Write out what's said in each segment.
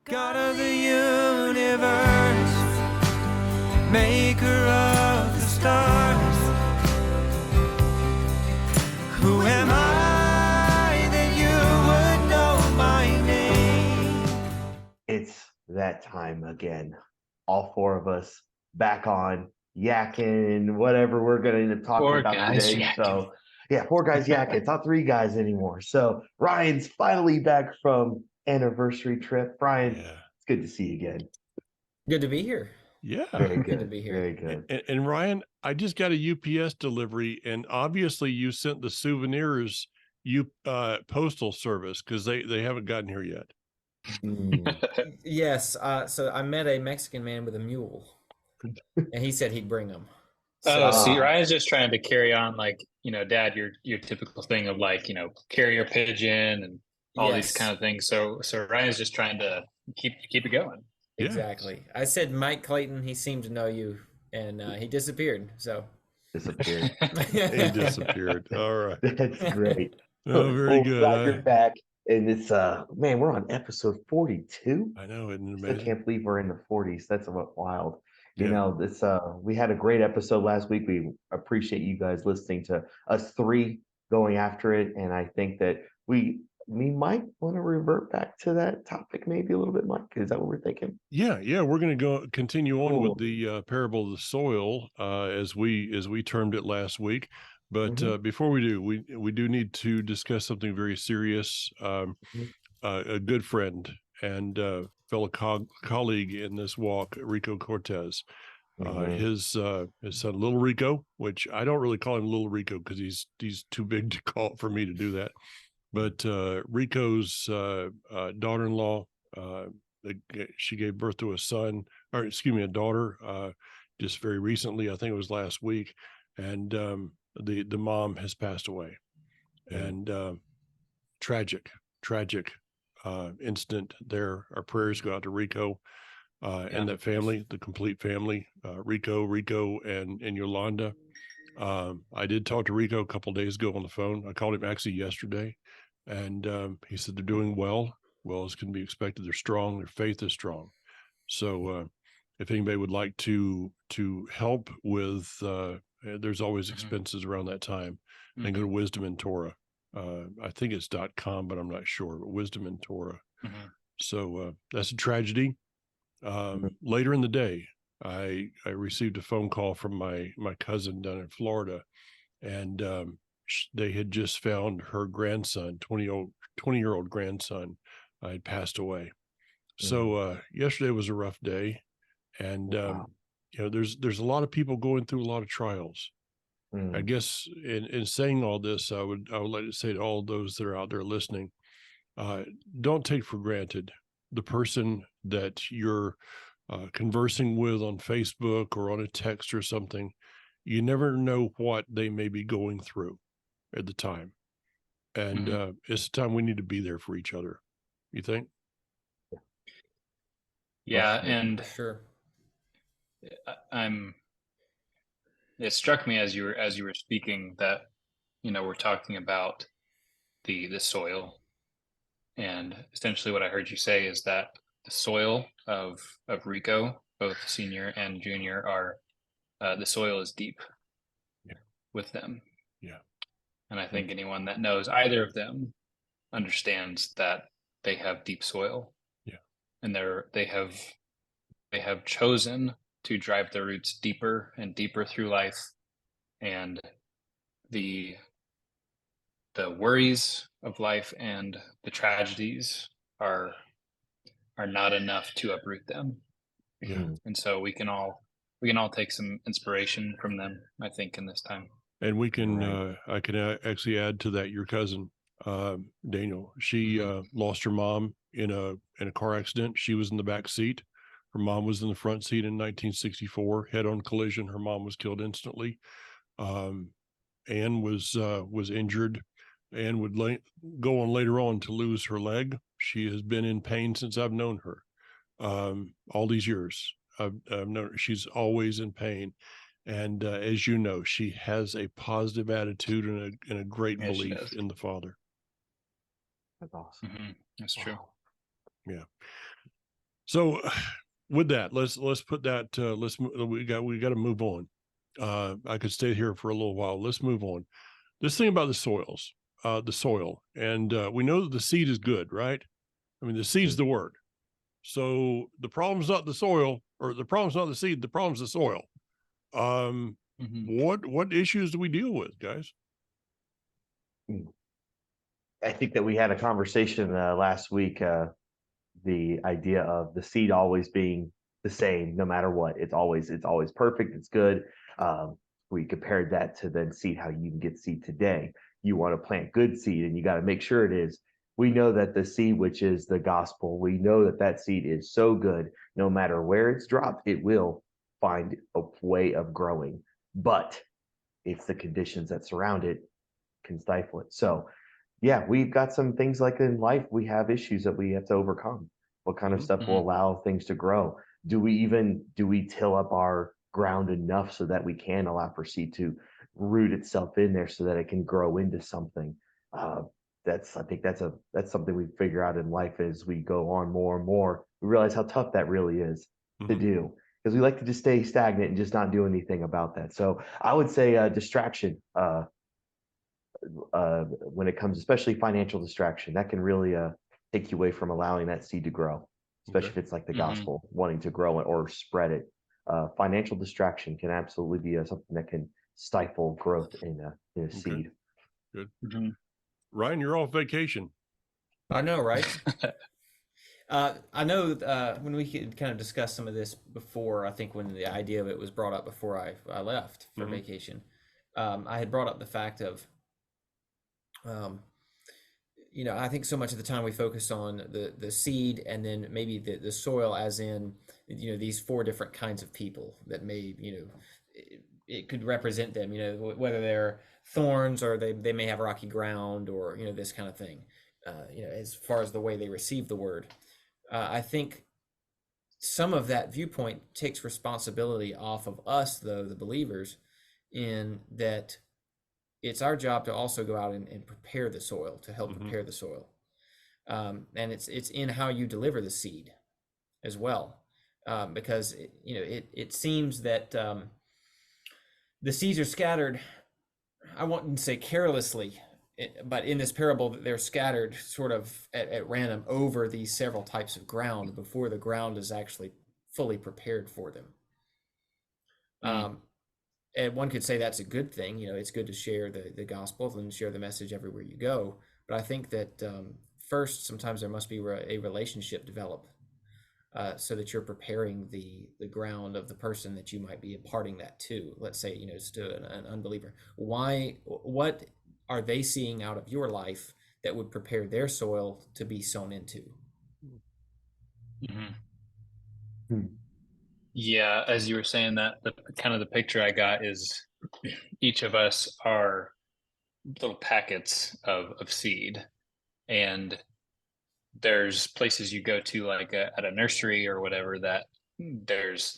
God of the universe, maker of the stars, who am I that you would know my name? It's that time again. All four of us back on yakking, whatever we're going to talk Four about guys today. yakking. So, yeah, four guys yakking. It's not three guys anymore. So, Ryan's finally back from anniversary trip. Brian, Yeah. it's good to see you again. Good to be here. Yeah. Very good. Good to be here. Very good. And Ryan, I just got a UPS delivery, and obviously you sent the souvenirs postal service because they haven't gotten here yet. Yes. So I met a Mexican man with a mule, and he said he'd bring them. Oh, see, Ryan's just trying to carry on, like, Dad, your typical thing of, like, carrier pigeon and all these kind of things. So Ryan's just trying to keep it going. Yeah. Exactly. I said Mike Clayton. He seemed to know you, and he disappeared. So Disappeared. He disappeared. All right. That's great. Oh, very good. Glad you're back. And it's man, we're on episode 42. I know, isn't it Still amazing? can't believe we're in the 40s. That's wild. You Yeah. know, this we had a great episode last week. We appreciate you guys listening to us three going after it. And I think that we might want to revert back to that topic maybe a little bit, Mike. Is that what we're thinking? Yeah, we're going to continue on Cool. with the parable of the soil, as we termed it last week. But before we do, we do need to discuss something very serious. A good friend and fellow colleague in this walk, Rico Cortez, his son Little Rico, which I don't really call him Little Rico because he's too big to call for me to do that. But Rico's daughter-in-law, she gave birth to a daughter, just very recently. I think it was last week, and the mom has passed away. And tragic incident there. Our prayers go out to Rico and that family, the complete family, Rico, and Yolanda. I did talk to Rico a couple of days ago on the phone. I called him actually yesterday, and he said they're doing well as can be expected. They're strong. Their faith is strong. So if anybody would like to help with, there's always expenses around that time, and go to Wisdom and Torah. I think it's .com, but I'm not sure. But Wisdom and Torah. So that's a tragedy. Later in the day, I received a phone call from my cousin down in Florida, and they had just found her grandson, 20-year-old grandson, had passed away. So yesterday was a rough day, and there's a lot of people going through a lot of trials. I guess in saying all this, I would like to say to all those that are out there listening, don't take for granted the person that you're conversing with on Facebook or on a text or something. You never know what they may be going through at the time. And it's the time we need to be there for each other. You think? Yeah, and sure. It struck me as you were speaking that, we're talking about the soil, and essentially what I heard you say is that the soil of Rico, both senior and junior, the soil is deep with them. Yeah. And I think anyone that knows either of them understands that they have deep soil. Yeah. And they have chosen to drive their roots deeper and deeper through life, and the worries of life and the tragedies are not enough to uproot them. Yeah. And so we can all take some inspiration from them, I think, in this time. And we can I can actually add to that your cousin Daniel. She lost her mom in a car accident. She was in the back seat. Her mom was in the front seat in 1964, head-on collision. Her mom was killed instantly. Anne was injured and would go on later on to lose her leg. She has been in pain since I've known her. All these years, I've known her. She's always in pain. And as you know, she has a positive attitude and a great belief in the Father. That's awesome. That's true. Yeah. So with that, let's put that, we got to move on. I could stay here for a little while. Let's move on. This thing about the soil, and we know that the seed is good, right? I mean, the seed's the word. So the problem's not the soil, or the problem's not the seed. The problem's the soil. What issues do we deal with, guys? I think that we had a conversation last week. The idea of the seed always being the same, no matter what. It's always perfect. It's good. We compared that to then seed, how you can get seed today. You want to plant good seed, and you got to make sure it is. We know that the seed, which is the gospel, we know that that seed is so good. No matter where it's dropped, it will find a way of growing. But it's the conditions that surround it can stifle it. So yeah, we've got some things like in life, we have issues that we have to overcome. What kind of stuff will allow things to grow? Do we till up our ground enough so that we can allow for seed to root itself in there so that it can grow into something? I think that's something we figure out in life as we go on more and more. We realize how tough that really is to do, because we like to just stay stagnant and just not do anything about that. So I would say distraction. When it comes, especially financial distraction, that can really take you away from allowing that seed to grow, especially if it's like the gospel, wanting to grow it or spread it. Financial distraction can absolutely be something that can stifle growth in a seed. Good. Ryan, you're off vacation. I know, right? I know when we could kind of discuss some of this before, I think when the idea of it was brought up before I left for vacation, I had brought up the fact of, I think so much of the time we focus on the seed and then maybe the soil, as in, these 4 different kinds of people that may, it could represent them, whether they're thorns or they may have rocky ground or, this kind of thing, as far as the way they receive the word. I think some of that viewpoint takes responsibility off of us, though, the believers, in that it's our job to also go out and prepare the soil, to help prepare the soil. And it's in how you deliver the seed as well. Because, it seems that the seeds are scattered, I wouldn't say carelessly, but in this parable, they're scattered sort of at random over these several types of ground before the ground is actually fully prepared for them. And one could say that's a good thing. It's good to share the gospel and share the message everywhere you go. But I think that first, sometimes there must be a relationship develop, so that you're preparing the ground of the person that you might be imparting that to. Let's say, it's to an unbeliever. What are they seeing out of your life that would prepare their soil to be sown into? Yeah, as you were saying that, the kind of the picture I got is each of us are little packets of seed, and there's places you go to, like at a nursery or whatever, that there's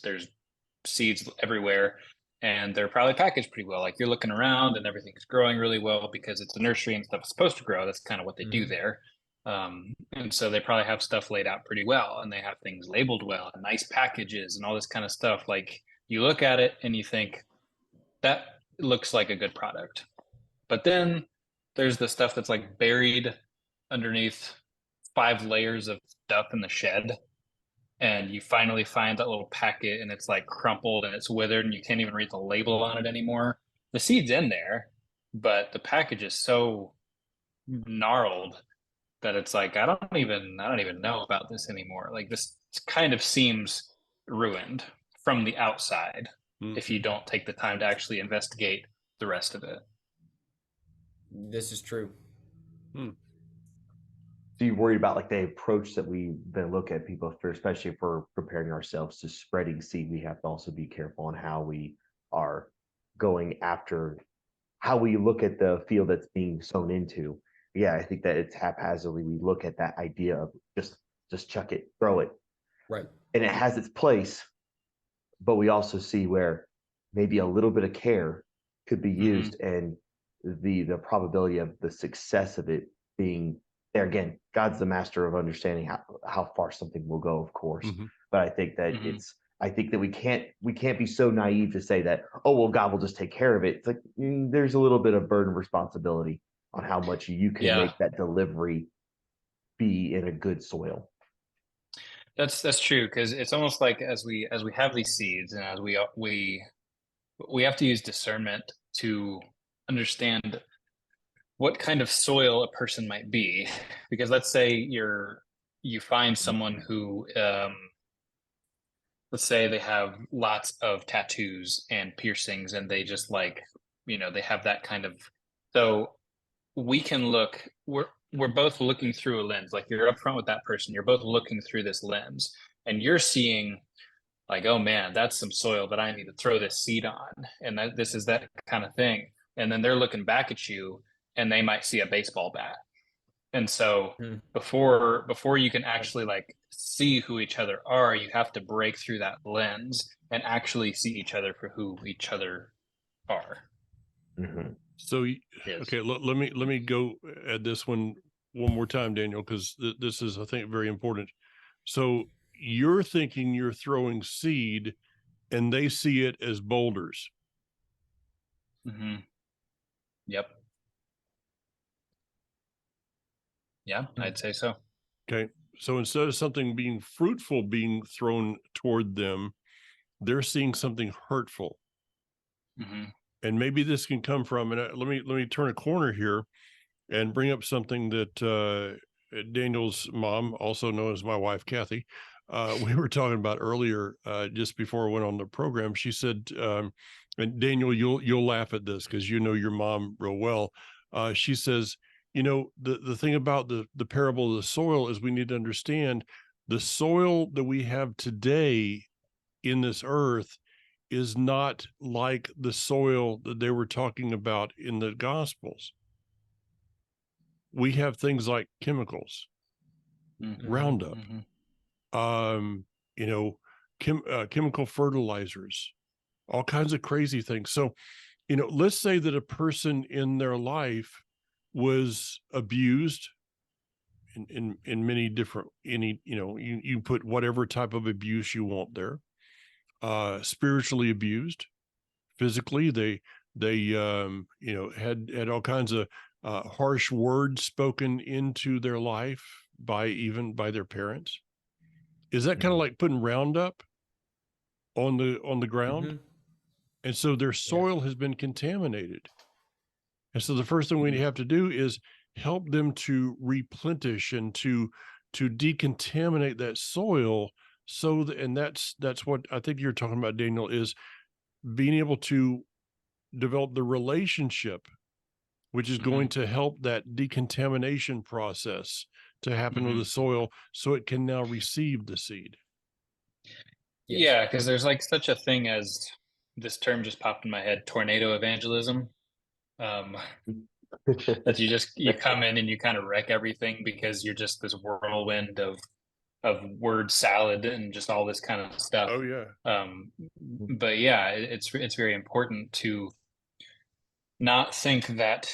seeds everywhere, and they're probably packaged pretty well. Like, you're looking around and everything's growing really well because it's a nursery and stuff is supposed to grow. That's kind of what they do there. And so they probably have stuff laid out pretty well, and they have things labeled well and nice packages and all this kind of stuff. Like, you look at it and you think that looks like a good product, but then there's the stuff that's like buried underneath 5 layers of stuff in the shed, and you finally find that little packet and it's like crumpled and it's withered and you can't even read the label on it anymore. The seed's in there, but the package is so gnarled that it's like, I don't even know about this anymore. Like, this kind of seems ruined from the outside if you don't take the time to actually investigate the rest of it. This is true. So you're worried about like the approach that we've been looking at people for, especially if we're preparing ourselves to spreading seed. We have to also be careful on how we are going after, how we look at the field that's being sown into. Yeah, I think that it's haphazardly. We look at that idea of just chuck it, throw it, Right. and it has its place. But we also see where maybe a little bit of care could be used, and the probability of the success of it being there again, God's the master of understanding how far something will go, of course. Mhm. But I think that Mhm. I think that we can't be so naive to say that, oh well, God will just take care of it. It's like there's a little bit of burden responsibility on how much you can Yeah, make that delivery be in a good soil. that's true, because it's almost like as we have these seeds, and as we have to use discernment to understand what kind of soil a person might be. Because let's say you find someone who let's say they have lots of tattoos and piercings, and they just like, they have that kind of, so we can look, we're both looking through a lens. Like, you're upfront with that person, you're both looking through this lens, and you're seeing like, oh man, that's some soil that I need to throw this seed on, and this is that kind of thing. And then they're looking back at you, and they might see a baseball bat. And so Mm. before you can actually like see who each other are, you have to break through that lens and actually see each other for who each other are. Mm-hmm. So, Is. okay, let me go at this one more time, Daniel, because this is, I think, very important. So you're thinking you're throwing seed, and they see it as boulders. Mm-hmm. Yep. Yeah, I'd say so. Okay, so instead of something being fruitful being thrown toward them, they're seeing something hurtful. Mm-hmm. And maybe this can come from, and let me turn a corner here and bring up something that Daniel's mom, also known as my wife, Kathy, we were talking about earlier, just before I went on the program. She said, and Daniel, you'll laugh at this because you know your mom real well. She says, the thing about the parable of the soil is we need to understand the soil that we have today in this earth is not like the soil that they were talking about in the Gospels. We have things like chemicals, Mm-hmm. Roundup, Mm-hmm. um, you know, chemical fertilizers, all kinds of crazy things. So, let's say that a person in their life was abused in many different, you put whatever type of abuse you want there, spiritually abused, physically, they had all kinds of harsh words spoken into their life by their parents. Is that kind of Mhm. like putting Roundup on the ground? Mm-hmm. And so their Yeah. soil has been contaminated. And so the first thing we Mhm. have to do is help them to replenish and to decontaminate that soil, so that, and that's what I think you're talking about, Daniel, is being able to develop the relationship, which is going Mm-hmm. to help that decontamination process to happen with Mm-hmm. the soil so it can now receive the seed. Yes. Yeah, because there's like such a thing as, this term just popped in my head, tornado evangelism. Um, that you come in and you kind of wreck everything because you're just this whirlwind of word salad and just all this kind of stuff. Oh yeah. Um, but yeah, it's very important to not think that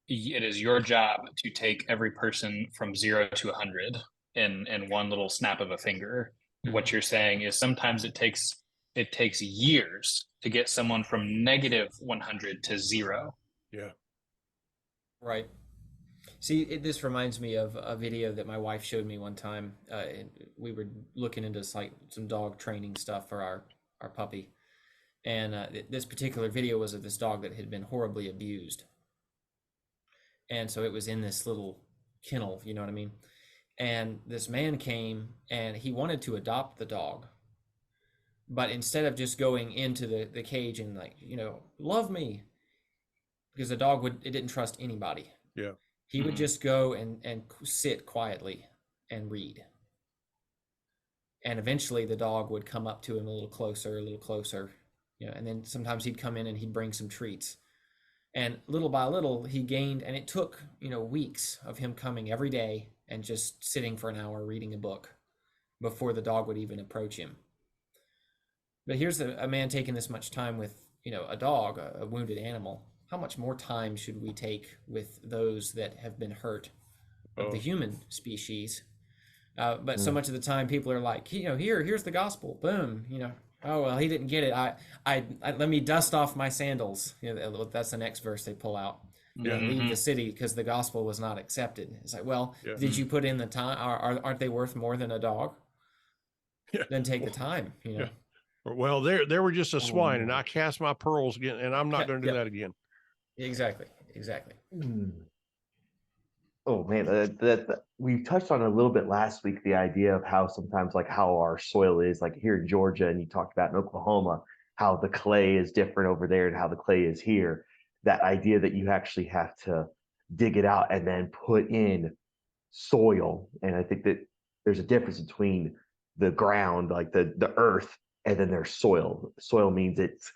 it is your job to take every person from 0 to 100 in one little snap of a finger. What Mhm. you're saying is sometimes it takes years to get someone from negative 100 to 0. Yeah. Right. See, this reminds me of a video that my wife showed me one time. We were looking into like some dog training stuff for our puppy, and this particular video was of this dog that had been horribly abused, and so it was in this little kennel. You know what I mean? And this man came and he wanted to adopt the dog, but instead of just going into the cage and like, love me, because the dog it didn't trust anybody. Yeah. He would Mhm. just go and sit quietly and read. And eventually the dog would come up to him a little closer, and then sometimes he'd come in and he'd bring some treats. And little by little he gained, and it took, weeks of him coming every day and just sitting for an hour reading a book before the dog would even approach him. But here's a man taking this much time with, a dog, a wounded animal. How much more time should we take with those that have been hurt of the Oh. human species. But so Mm. much of the time, people are like, here's the gospel. Boom. Oh well, he didn't get it. I let me dust off my sandals. That's the next verse they pull out. Yeah. And leave the Mhm. city because the gospel was not accepted. It's like, well, Yeah. did you put in the time? Aren't they worth more than a dog? Yeah. Then take the time. Yeah. Well, they were just a Oh, swine, and man. I cast my pearls again, and I'm not going to do Yep. that again. Exactly. Mm. Oh man, we touched on it a little bit last week, the idea of how sometimes like how our soil is like here in Georgia, and you talked about in Oklahoma, how the clay is different over there and how the clay is here. That idea that you actually have to dig it out and then put in soil. And I think that there's a difference between the ground, like the earth, and then there's soil. Soil means it's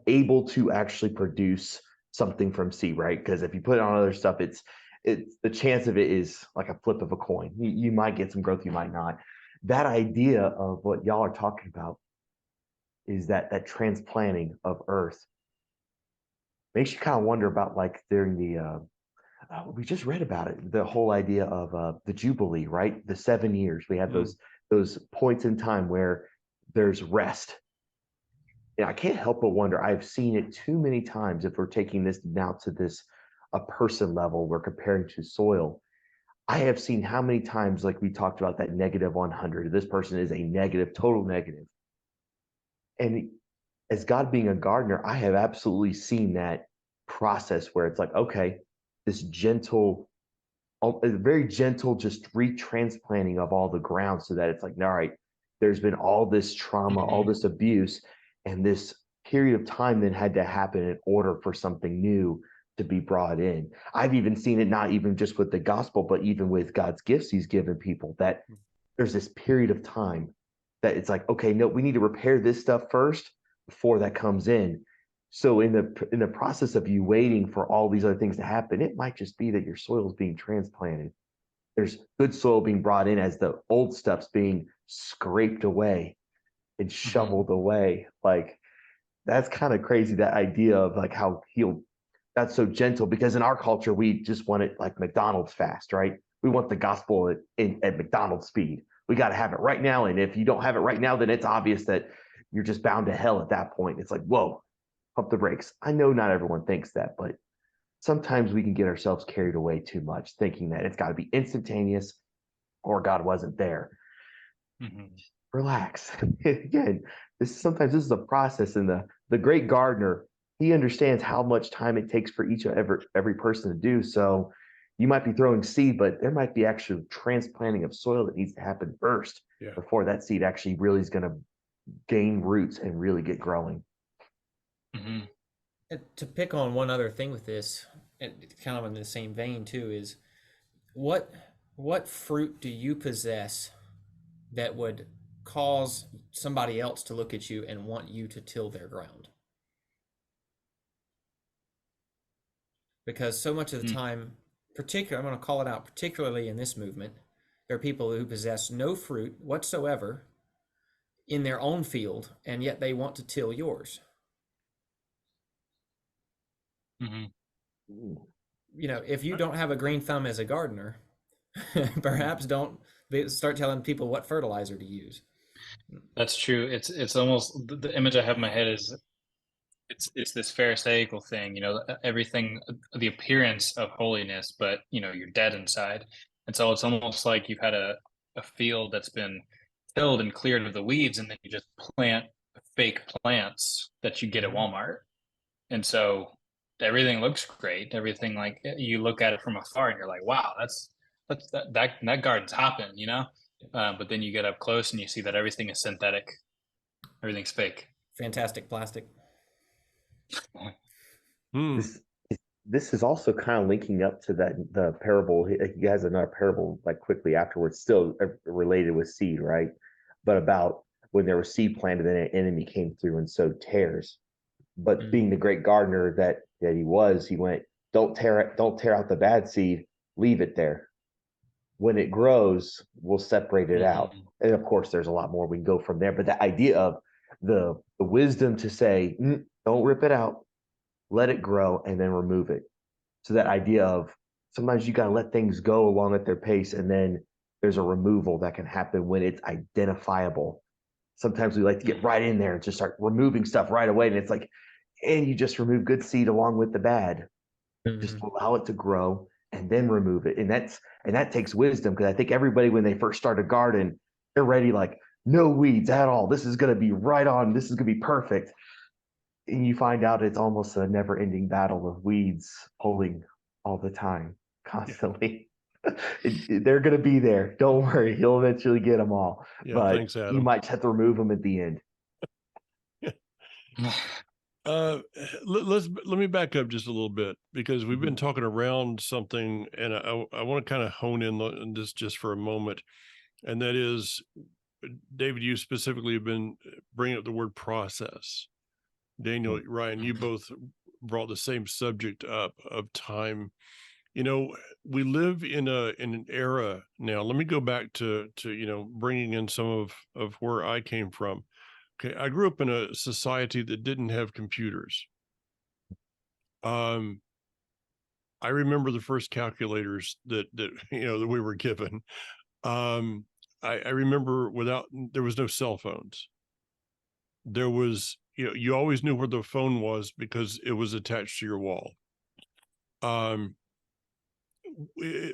able to actually produce something from seed, right? Because if you put it on other stuff, it's the chance of it is like a flip of a coin. You might get some growth, you might not. That idea of what y'all are talking about is that transplanting of earth makes you kind of wonder about like during the we just read about it, the whole idea of the Jubilee, right? The 7 years. We have those points in time where there's rest. And I can't help but wonder, I've seen it too many times if we're taking this now to this a person level, we're comparing to soil. I have seen how many times, like we talked about that negative 100, this person is a negative, total negative. And as God being a gardener, I have absolutely seen that process where it's like, okay, this gentle, a very gentle, just retransplanting of all the ground so that it's like, all right, there's been all this trauma, all Mhm. this abuse, and this period of time then had to happen in order for something new to be brought in. I've even seen it not even just with the gospel, but even with God's gifts he's given people, that there's this period of time that it's like, okay, no, we need to repair this stuff first before that comes in. So in the process of you waiting for all these other things to happen, it might just be that your soil is being transplanted. There's good soil being brought in as the old stuff's being scraped away and Mhm. shoveled away. Like that's kind of crazy, that idea of like how he'll that's so gentle, because in our culture we just want it like McDonald's fast, right? We want the gospel at McDonald's speed. We got to have it right now, and if you don't have it right now, then it's obvious that you're just bound to hell at that point. It's like, whoa, pump the brakes. I know not everyone thinks that, but sometimes we can get ourselves carried away too much, thinking that it's got to be instantaneous or God wasn't there. Mhm. Relax. Again, sometimes this is a process, and the great gardener, he understands how much time it takes for each every person to do. So you might be throwing seed, but there might be actual transplanting of soil that needs to happen first Yeah. before that seed actually really is going to gain roots and really get growing. Mhm. To pick on one other thing with this, and kind of in the same vein too, is what what fruit do you possess that would cause somebody else to look at you and want you to till their ground? Because so much of the Mm. time, I'm going to call it out, particularly in this movement, there are people who possess no fruit whatsoever in their own field, and yet they want to till yours. Mhm. If you don't have a green thumb as a gardener, perhaps don't start telling people what fertilizer to use. That's true. It's almost the image I have in my head is it's this pharisaical thing, everything, the appearance of holiness, but you're dead inside. And so it's almost like you've had a field that's been tilled and cleared of the weeds, and then you just plant fake plants that you get at Walmart. And so everything looks great. Everything, like, you look at it from afar and you're like, wow, that garden's hopping. But then you get up close and you see that everything is synthetic, everything's fake. Fantastic plastic. This this is also kind of linking up to the parable. He has another parable like quickly afterwards, still related with seed, right? But about when there was seed planted, then an enemy came through and sowed tares. But Mm. being the great gardener that he was, he went, don't tear out the bad seed, leave it there. When it grows, we'll separate it out. Mhm. And of course, there's a lot more we can go from there. But the idea of the wisdom to say, don't rip it out, let it grow, and then remove it. So that idea of sometimes you got to let things go along at their pace, and then there's a removal that can happen when it's identifiable. Sometimes we like to get right in there and just start removing stuff right away, and it's like, and you just remove good seed along with the bad. Just allow it to grow and then remove it, and that takes wisdom, because I think everybody, when they first start a garden, they're ready, like, no weeds at all. This is going to be right on. This is going to be perfect. And you find out it's almost a never-ending battle of weeds pulling all the time, constantly. They're going to be there. Don't worry. You'll eventually get them all. Yeah, But thanks, Adam. you might just have to remove them at the end. Let me back up just a little bit, because we've been talking around something, and I want to kind of hone in on this just for a moment. And that is, David, you specifically have been bringing up the word process. Daniel, Ryan, you both brought the same subject up of time. You know, we live in an era now. Let me go back to bringing in some of where I came from. Okay, I grew up in a society that didn't have computers. I remember the first calculators that that we were given. I remember there was no cell phones. There was, you always knew where the phone was because it was attached to your wall.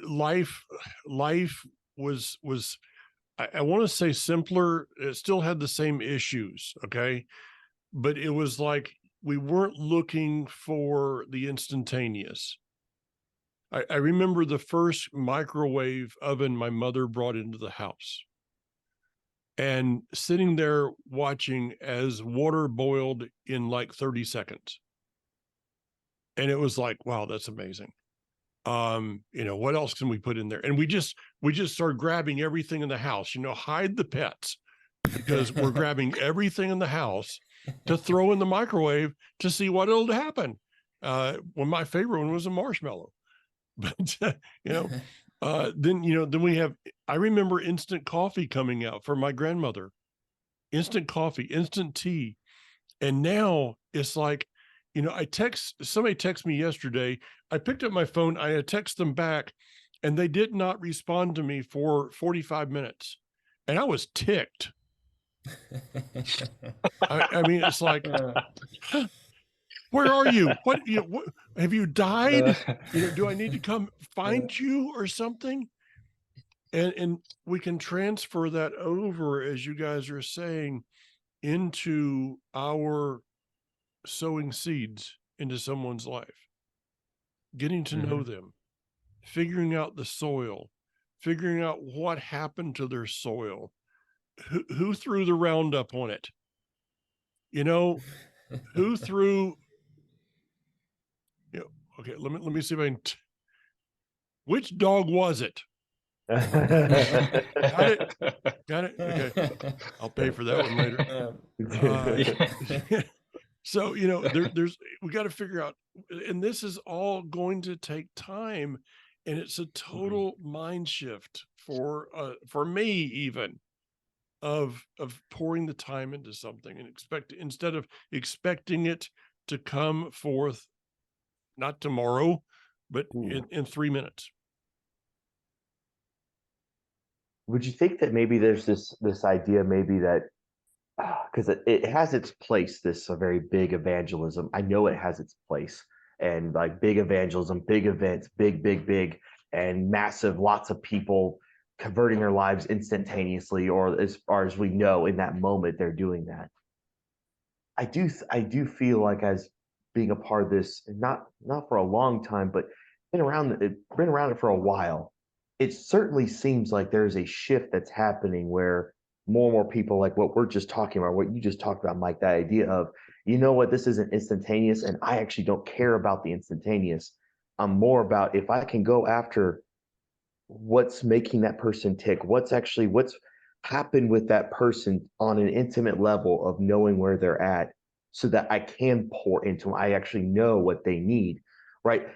Life was I want to say simpler. It still had the same issues, okay? But it was like we weren't looking for the instantaneous. I remember the first microwave oven my mother brought into the house, and sitting there watching as water boiled in like 30 seconds. And it was like, wow, that's amazing. What else can we put in there? And we just started grabbing everything in the house, hide the pets, because we're grabbing everything in the house to throw in the microwave to see what it'll happen. Well, my favorite one was a marshmallow, but then we have, I remember instant coffee coming out for my grandmother, instant coffee, instant tea. And now it's like, somebody texted me yesterday. I picked up my phone, I text them back, and they did not respond to me for 45 minutes. And I was ticked. I mean, it's like, where are you? What have you died? Do I need to come find you or something? And we can transfer that over, as you guys are saying, into our sowing seeds into someone's life, getting to know them, figuring out the soil, figuring out what happened to their soil, who threw the Roundup on it, who threw, okay, let me see if I can, which dog was it? Got it. Okay, I'll pay for that one later. So, there's, we got to figure out, and this is all going to take time, and it's a total mind shift for me, even, of pouring the time into something and instead of expecting it to come forth, not tomorrow, but in 3 minutes. Would you think that maybe there's this idea, maybe that, because it has its place, this a very big evangelism. I know it has its place, and like big evangelism, big events, big, and massive, lots of people converting their lives instantaneously, or as far as we know, in that moment, they're doing that. I do feel like, as being a part of this, not for a long time, but been around it for a while. It certainly seems like there's a shift that's happening where more and more people, like what we're just talking about, what you just talked about, Mike, that idea of, this isn't instantaneous, and I actually don't care about the instantaneous. I'm more about, if I can go after what's making that person tick, what's happened with that person on an intimate level of knowing where they're at, so that I can pour into them. I actually know what they need, right?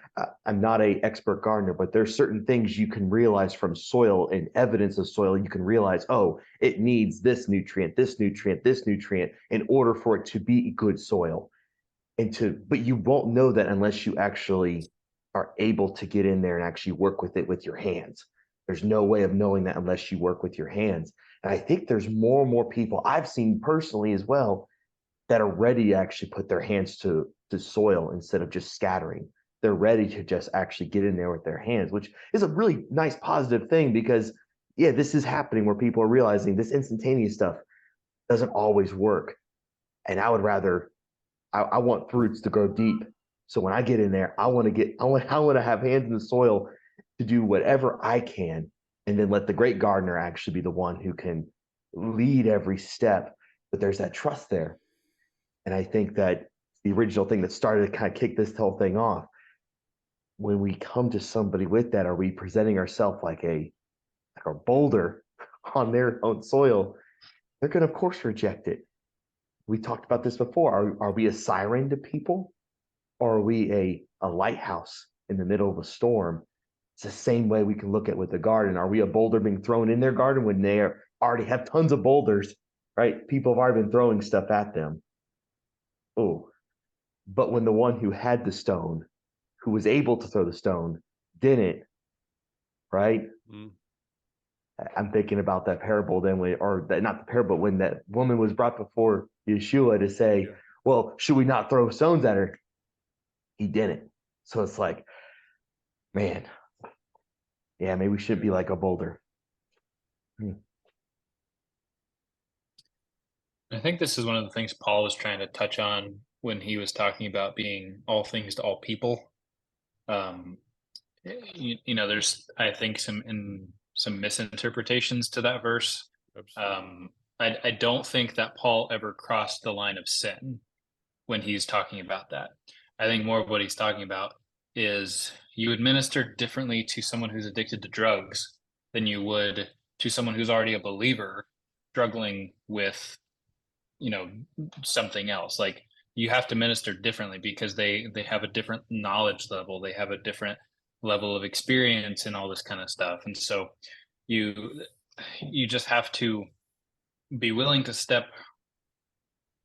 I'm not an expert gardener, but there's certain things you can realize from soil and evidence of soil. You can realize, oh, it needs this nutrient, this nutrient, this nutrient in order for it to be good soil. But you won't know that unless you actually are able to get in there and actually work with it with your hands. There's no way of knowing that unless you work with your hands. And I think there's more and more people I've seen personally as well that are ready to actually put their hands to soil instead of just scattering. They're ready to just actually get in there with their hands, which is a really nice positive thing because, yeah, this is happening where people are realizing this instantaneous stuff doesn't always work. And I would rather, I want roots to grow deep. So when I get in there, I want to have hands in the soil to do whatever I can, and then let the great gardener actually be the one who can lead every step. But there's that trust there. And I think that the original thing that started to kind of kick this whole thing off, when we come to somebody with that, are we presenting ourselves like a boulder on their own soil? They're going to, of course, reject it. We talked about this before. Are we a siren to people, or are we a lighthouse in the middle of a storm? It's the same way we can look at with the garden. Are we a boulder being thrown in their garden when they already have tons of boulders, right? People have already been throwing stuff at them. Oh, but when the one who had the stone, who was able to throw the stone, didn't, right? Mm. I'm thinking about that parable then, not the parable, when that woman was brought before Yeshua to say, well, should we not throw stones at her? He didn't. So it's like, man, yeah, maybe we should be like a boulder. I think this is one of the things Paul was trying to touch on when he was talking about being all things to all people. There's, I think, some misinterpretations to that verse. I don't think that Paul ever crossed the line of sin when he's talking about that. I think more of what he's talking about is you administer differently to someone who's addicted to drugs than you would to someone who's already a believer struggling with, something else. Like, you have to minister differently because they have a different knowledge level. They have a different level of experience and all this kind of stuff. And so you just have to be willing to step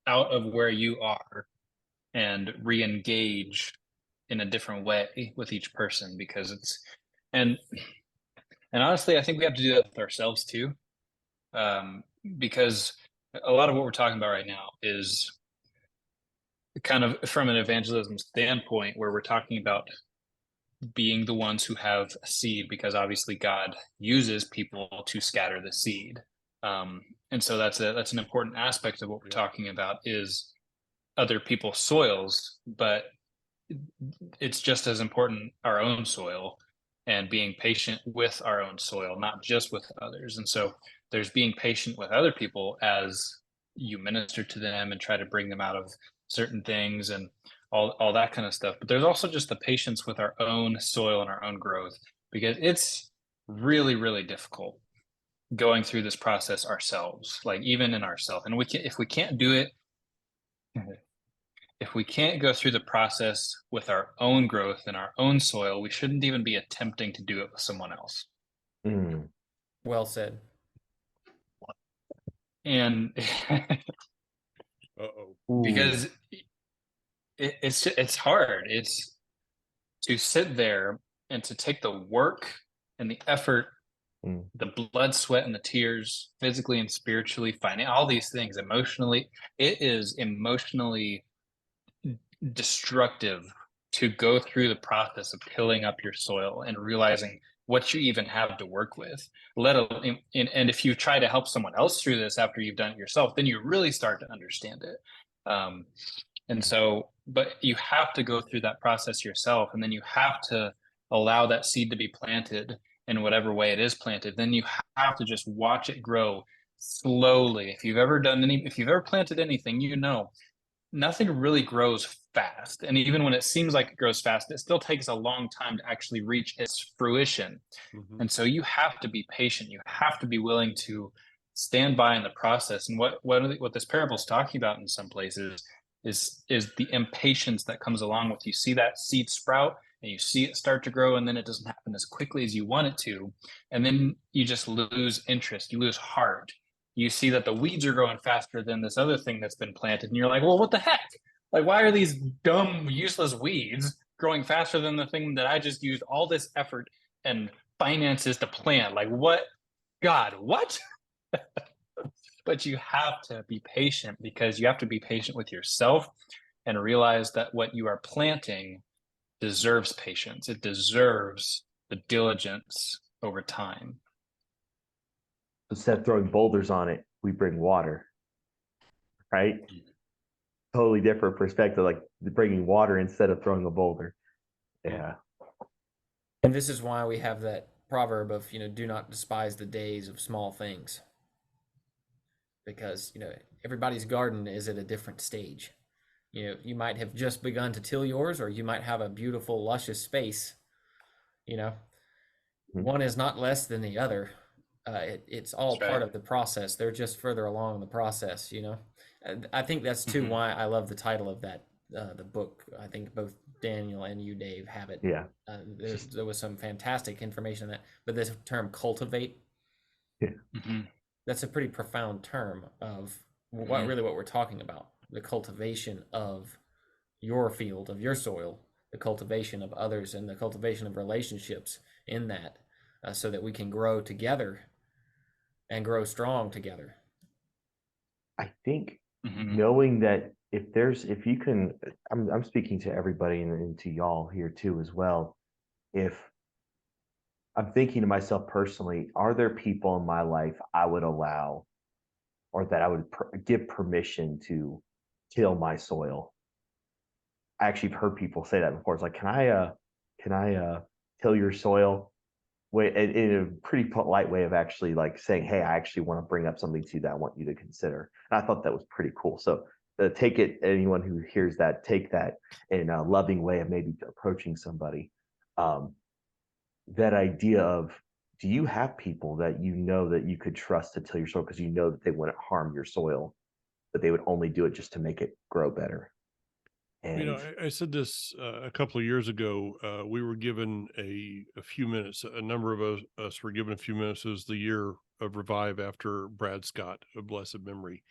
out of where you are and re-engage in a different way with each person, because and honestly, I think we have to do that with ourselves too, because a lot of what we're talking about right now is kind of from an evangelism standpoint, where we're talking about being the ones who have a seed, because obviously God uses people to scatter the seed. And so that's an important aspect of what we're talking about, is other people's soils, but it's just as important our own soil and being patient with our own soil, not just with others. And so there's being patient with other people as you minister to them and try to bring them out of certain things and all that kind of stuff. But there's also just the patience with our own soil and our own growth, because it's really, really difficult going through this process ourselves, like even in ourselves. And if we can't do it, if we can't go through the process with our own growth and our own soil, we shouldn't even be attempting to do it with someone else. Mm. Well said. And because it's hard. It's to sit there and to take the work and the effort, the blood, sweat, and the tears, physically and spiritually, all these things, emotionally. It is emotionally destructive to go through the process of tilling up your soil and realizing what you even have to work with. And if you try to help someone else through this after you've done it yourself, then you really start to understand it. And so, but you have to go through that process yourself, and then you have to allow that seed to be planted in whatever way it is planted. Then you have to just watch it grow slowly. If you've ever planted anything, nothing really grows fast. And even when it seems like it grows fast, it still takes a long time to actually reach its fruition. Mm-hmm. And so you have to be patient. You have to be willing to stand by in the process. And what this parable is talking about in some places is the impatience that comes along with, you see that seed sprout and you see it start to grow, and then it doesn't happen as quickly as you want it to. And then you just lose interest, you lose heart. You see that the weeds are growing faster than this other thing that's been planted. And you're like, well, what the heck? Like, why are these dumb, useless weeds growing faster than the thing that I just used all this effort and finances to plant. Like, what? God, what? But you have to be patient, because you have to be patient with yourself and realize that what you are planting deserves patience. It deserves the diligence over time. Instead of throwing boulders on it, we bring water, right? Totally different perspective, like bringing water instead of throwing a boulder. Yeah. And this is why we have that proverb of, do not despise the days of small things. Because, everybody's garden is at a different stage. You might have just begun to till yours, or you might have a beautiful, luscious space. One is not less than the other. It's all That's part right. of the process. They're just further along in the process. And I think that's too why I love the title of that the book. I think both Daniel and you, Dave, have it. Yeah. There was some fantastic information in that, but this term "cultivate," that's a pretty profound term of what we're talking about: the cultivation of your field, of your soil, the cultivation of others, and the cultivation of relationships in that, so that we can grow together and grow strong together. I think knowing that if you can, I'm speaking to everybody and to y'all here too as well. If I'm thinking to myself personally, are there people in my life I would allow, or that I would give permission to till my soil? I actually have heard people say that before. It's like, can I till your soil? Way in a pretty polite way of actually like saying, hey, I actually want to bring up something to you that I want you to consider. And I thought that was pretty cool. So take it, anyone who hears that, take that in a loving way of maybe approaching somebody. That idea of, do you have people that that you could trust to till your soil, because that they wouldn't harm your soil, but they would only do it just to make it grow better? And I said this a couple of years ago. We were given a few minutes. A number of us were given a few minutes. It was the year of Revive after Brad Scott, of blessed memory,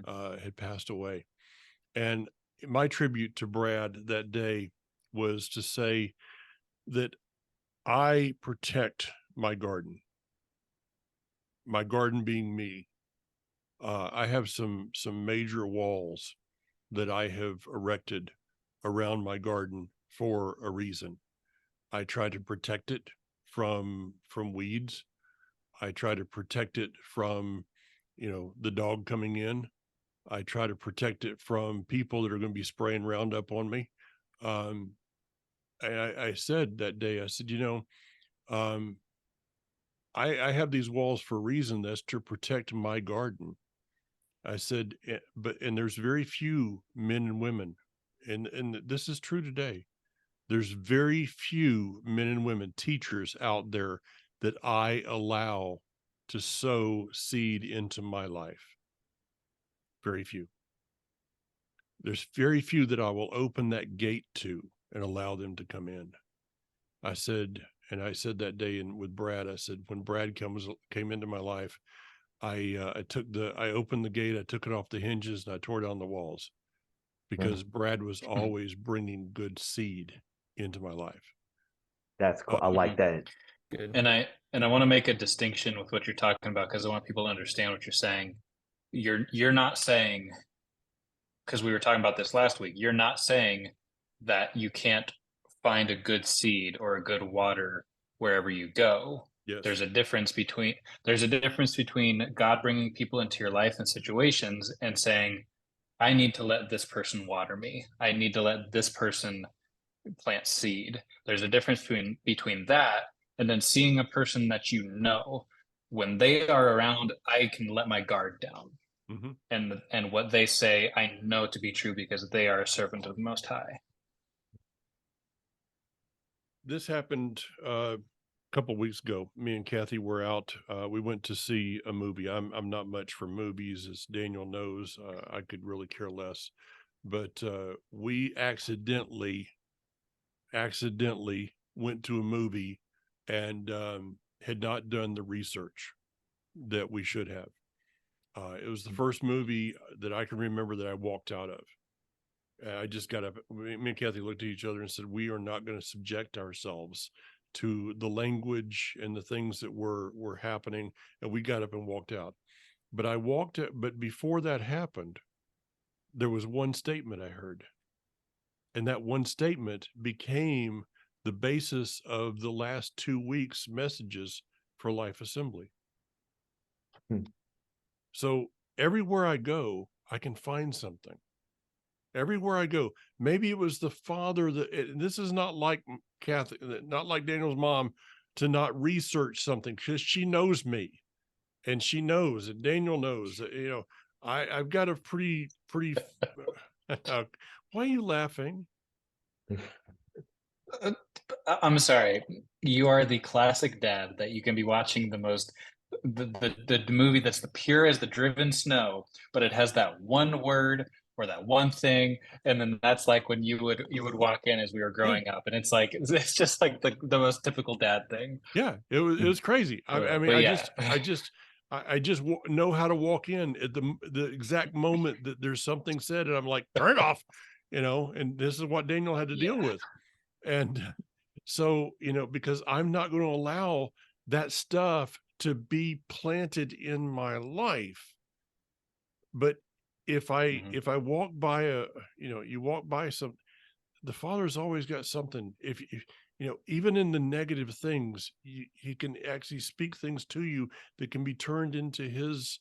had passed away. And my tribute to Brad that day was to say that I protect my garden being me. I have some major walls that I have erected around my garden for a reason. I try to protect it from weeds. I try to protect it from, the dog coming in. I try to protect it from people that are going to be spraying Roundup on me. And I said that day, I said, I have these walls for a reason. That's to protect my garden. I said, and there's very few men and women, and this is true today. There's very few men and women, teachers out there, that I allow to sow seed into my life. Very few. There's very few that I will open that gate to and allow them to come in. I said that day with Brad, I said, when Brad came into my life, I opened the gate, I took it off the hinges, and I tore down the walls, because Brad was always bringing good seed into my life. that's cool. I like that. Good. And I want to make a distinction with what you're talking about, because I want people to understand what you're saying. You're not saying, because we were talking about this last week, you're not saying that you can't find a good seed or a good water wherever you go. Yes. There's a difference between God bringing people into your life and situations and saying, I need to let this person water me. I need to let this person plant seed. There's a difference between that and then seeing a person that when they are around, I can let my guard down. And what they say, I know to be true, because they are a servant of the Most High. This happened a couple of weeks ago. Me and Kathy were out. We went to see a movie. I'm not much for movies, as Daniel knows. I could really care less. But we accidentally went to a movie and had not done the research that we should have. It was the first movie that I can remember that I walked out of. I just got up. Me and Kathy looked at each other and said, "We are not going to subject ourselves to the language and the things that were happening." And we got up and walked out. But I walked out. But before that happened, there was one statement I heard, and that one statement became the basis of the last 2 weeks' messages for Life Assembly. Hmm. So everywhere I go, I can find something. Everywhere I go, maybe it was the father this is not like Kathy, not like Daniel's mom, to not research something, because she knows me, and she knows, and Daniel knows that, I've got a pretty, why are you laughing? I'm sorry. You are the classic dad that you can be watching the movie that's the pure as the driven snow, but it has that one word or that one thing, and then that's like when you would walk in as we were growing up, and it's just like the most typical dad thing. Yeah, it was crazy. I mean, But I yeah. just know how to walk in at the exact moment that there's something said, and I'm like, turn it off, and this is what Daniel had to deal Yeah. with. And so, because I'm not going to allow that stuff to be planted in my life. But if I walk by you walk by the Father's always got something. If even in the negative things, he can actually speak things to you that can be turned into his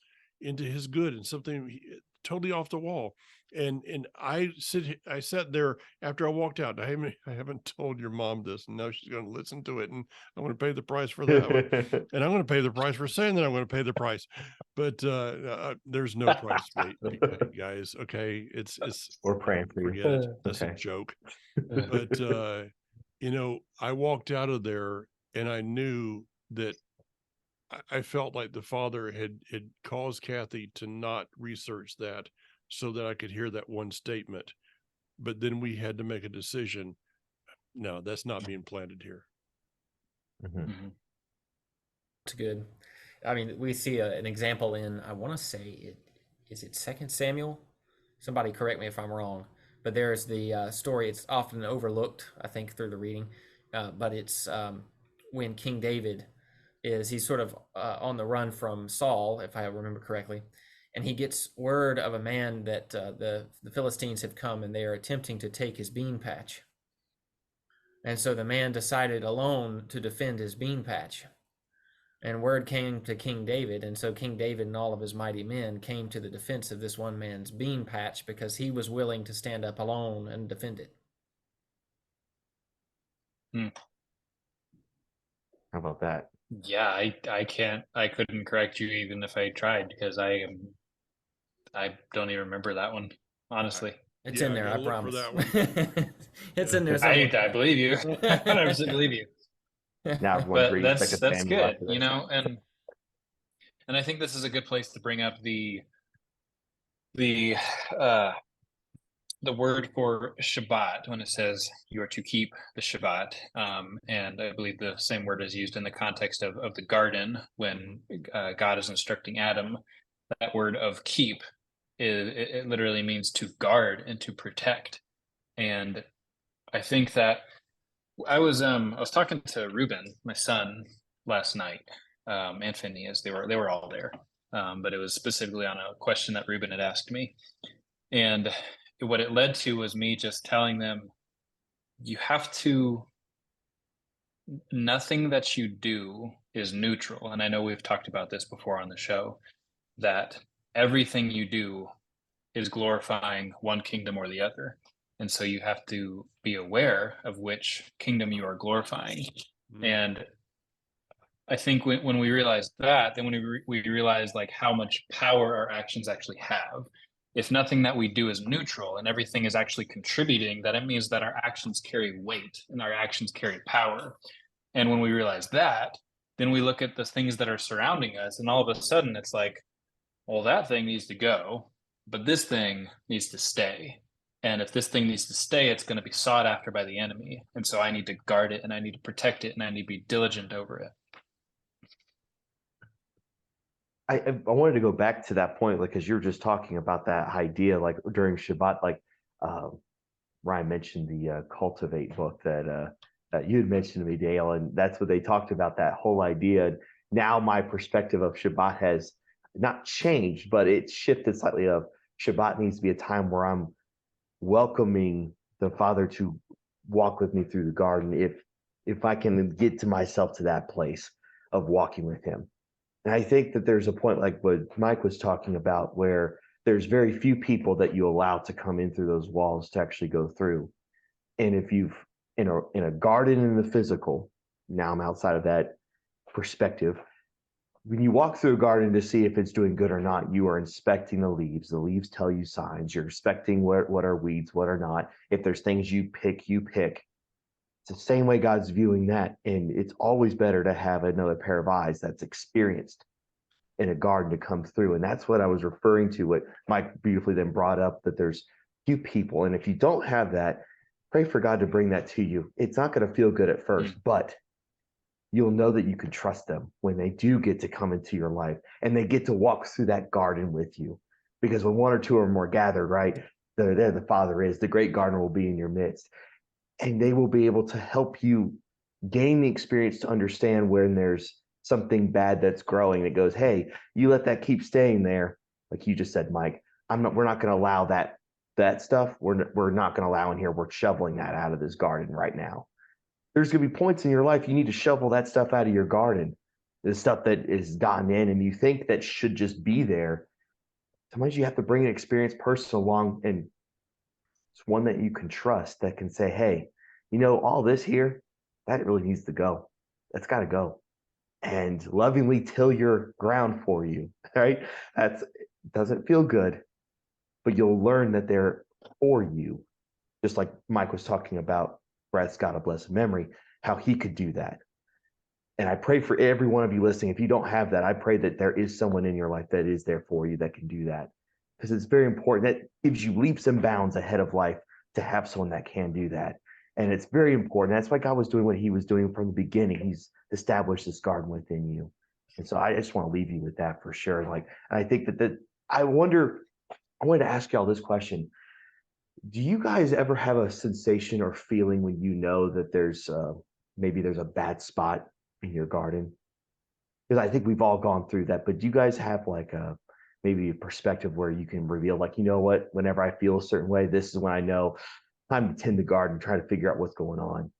good, and something totally off the wall. And I sat there after I walked out. I haven't told your mom this, and now she's going to listen to it, and I'm going to pay the price for that one. And I'm going to pay the price for saying that I'm going to pay the price. But there's no price, guys. Okay, it's We're praying for you. forget it. That's a Okay. joke. But I walked out of there, and I knew that I felt like the Father had caused Kathy to not research that, so that I could hear that one statement. But then we had to make a decision. No, that's not being planted here. Mhm. It's good. I mean, we see an example in, I want to say is it Second Samuel? Somebody correct me if I'm wrong. But there's the story. It's often overlooked, I think, through the reading. But it's when King David he's sort of on the run from Saul, if I remember correctly, and he gets word of a man that the Philistines have come and they are attempting to take his bean patch. And so the man decided alone to defend his bean patch. And word came to King David, and so King David and all of his mighty men came to the defense of this one man's bean patch because he was willing to stand up alone and defend it. How about that? Yeah, I couldn't correct you even if I tried, because I don't even remember that one, honestly. It's Yeah, in I there, I gotta look for promise. that one. It's in there I somewhere. believe you. I 100% believe you. Now everyone's But reading Second that's Samuel good, after this. and I think this is a good place to bring up the uh the word for Shabbat, when it says you are to keep the Shabbat. And I believe the same word is used in the context of the garden when God is instructing Adam. That word of keep, it literally means to guard and to protect. And I think that I was talking to Ruben, my son, last night, and Phineas. They were all there. But it was specifically on a question that Ruben had asked me. And what it led to was me just telling them, you have to, nothing that you do is neutral. And I know we've talked about this before on the show, that everything you do is glorifying one kingdom or the other. And so you have to be aware of which kingdom you are glorifying. And I think when we realize that, then when we realize like how much power our actions actually have. If nothing that we do is neutral and everything is actually contributing, then it means that our actions carry weight and our actions carry power. And when we realize that, then we look at the things that are surrounding us, and all of a sudden it's like, well, that thing needs to go, but this thing needs to stay. And if this thing needs to stay, it's going to be sought after by the enemy. And so I need to guard it, and I need to protect it, and I need to be diligent over it. I wanted to go back to that point, like, because you were just talking about that idea, like during Shabbat, like Um, Ryan mentioned the Cultivate book that you had mentioned to me, Dale, and that's what they talked about, that whole idea. Now my perspective of Shabbat has not changed, but it's shifted slightly. Of Shabbat needs to be a time where I'm welcoming the Father to walk with me through the garden, if I can get to myself to that place of walking with Him. And I think that there's a point like what Mike was talking about, where there's very few people that you allow to come in through those walls to actually go through. And if you've in a garden in the physical, now I'm outside of that perspective. When you walk through a garden to see if it's doing good or not, you are inspecting the leaves. The leaves tell you signs. You're inspecting what are weeds, what are not. If there's things you pick, you pick. It's the same way God's viewing that. And it's always better to have another pair of eyes that's experienced in a garden to come through. And that's what I was referring to, what Mike beautifully then brought up, that there's few people. And if you don't have that, pray for God to bring that to you. It's not going to feel good at first, but you'll know that you can trust them when they do get to come into your life and they get to walk through that garden with you. Because when one or two are more gathered, right, there the Father is, the great gardener will be in your midst. And they will be able to help you gain the experience to understand when there's something bad that's growing that goes, hey, you let that keep staying there. Like you just said, Mike, we're not going to allow that stuff. We're not going to allow in here. We're shoveling that out of this garden right now. There's going to be points in your life you need to shovel that stuff out of your garden, the stuff that is gotten in and you think that should just be there. Sometimes you have to bring an experienced person along, and it's one that you can trust that can say, hey, all this here, that really needs to go. That's got to go. And lovingly till your ground for you, right? That doesn't feel good, but you'll learn that they're for you. Just like Mike was talking about, Brad Scott, of blessed memory, how he could do that. And I pray for every one of you listening. If you don't have that, I pray that there is someone in your life that is there for you that can do that. Because it's very important. That gives you leaps and bounds ahead of life to have someone that can do that. And it's very important. That's why God was doing what He was doing from the beginning. He's established this garden within you. And so I just want to leave you with that for sure. And I think I wanted to ask y'all this question. Do you guys ever have a sensation or feeling when you know that maybe there's a bad spot in your garden? Because I think we've all gone through that. But do you guys have maybe a perspective where you can reveal, what, whenever I feel a certain way, this is when I know time to tend the garden, try to figure out what's going on?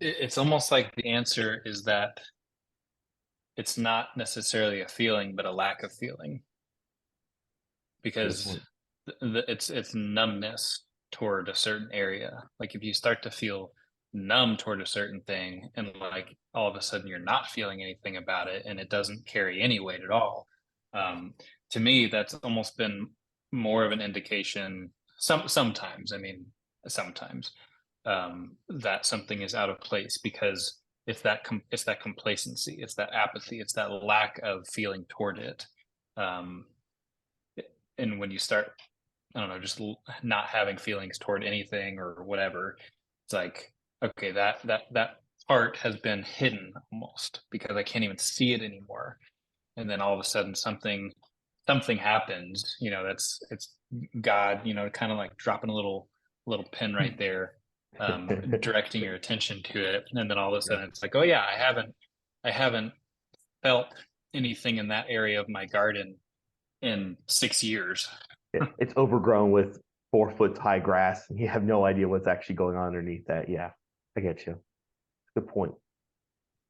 It's almost like the answer is that it's not necessarily a feeling, but a lack of feeling, because it's numbness toward a certain area. Like if you start to feel numb toward a certain thing, and like all of a sudden you're not feeling anything about it, and it doesn't carry any weight at all. To me, that's almost been more of an indication. Sometimes, that something is out of place, because it's that complacency, it's that apathy, it's that lack of feeling toward it. And when you start, I don't know, just not having feelings toward anything or whatever, it's like, okay, that part has been hidden almost, because I can't even see it anymore. And then all of a sudden something happens, it's God, kind of like dropping a little pin right there, directing your attention to it. And then all of a sudden it's like, oh yeah, I haven't felt anything in that area of my garden in 6 years. It's overgrown with 4 foot high grass, and you have no idea what's actually going on underneath that. Yeah, I get you. Good point.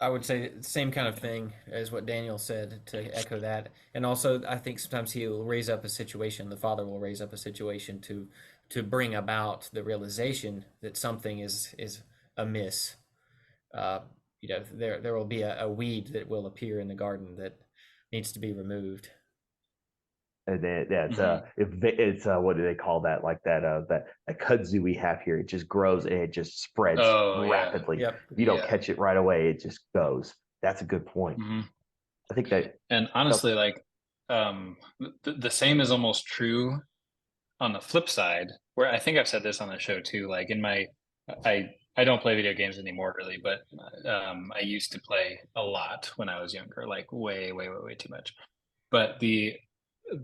I would say the same kind of thing as what Daniel said, to echo that. And also, I think sometimes He'll raise up a situation, the Father will raise up a situation to bring about the realization that something is amiss. There will be a weed that will appear in the garden that needs to be removed. And then it's what do they call that? Like that kudzu we have here. It just grows and it just spreads rapidly. Yep. You don't catch it right away. It just goes. That's a good point. Mm-hmm. I think that, and honestly, the same is almost true on the flip side, where I think I've said this on the show too. Like I don't play video games anymore really, but I used to play a lot when I was younger, like way too much. But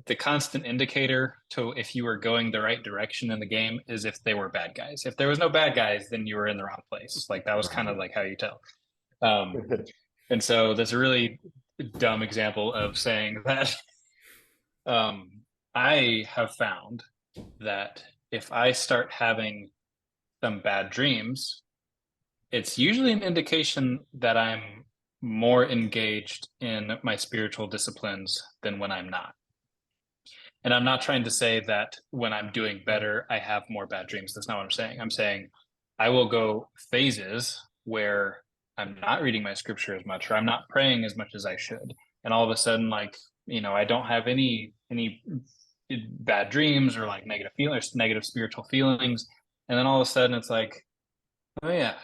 the constant indicator to if you were going the right direction in the game is if they were bad guys. If there was no bad guys, then you were in the wrong place. Like that was kind of like how you tell. And so that's a really dumb example of saying that I have found that if I start having some bad dreams, it's usually an indication that I'm more engaged in my spiritual disciplines than when I'm not. And I'm not trying to say that when I'm doing better, I have more bad dreams. That's not what I'm saying. I'm saying I will go phases where I'm not reading my scripture as much, or I'm not praying as much as I should. And all of a sudden, like, I don't have any bad dreams or like negative feelings, negative spiritual feelings. And then all of a sudden it's like, oh yeah,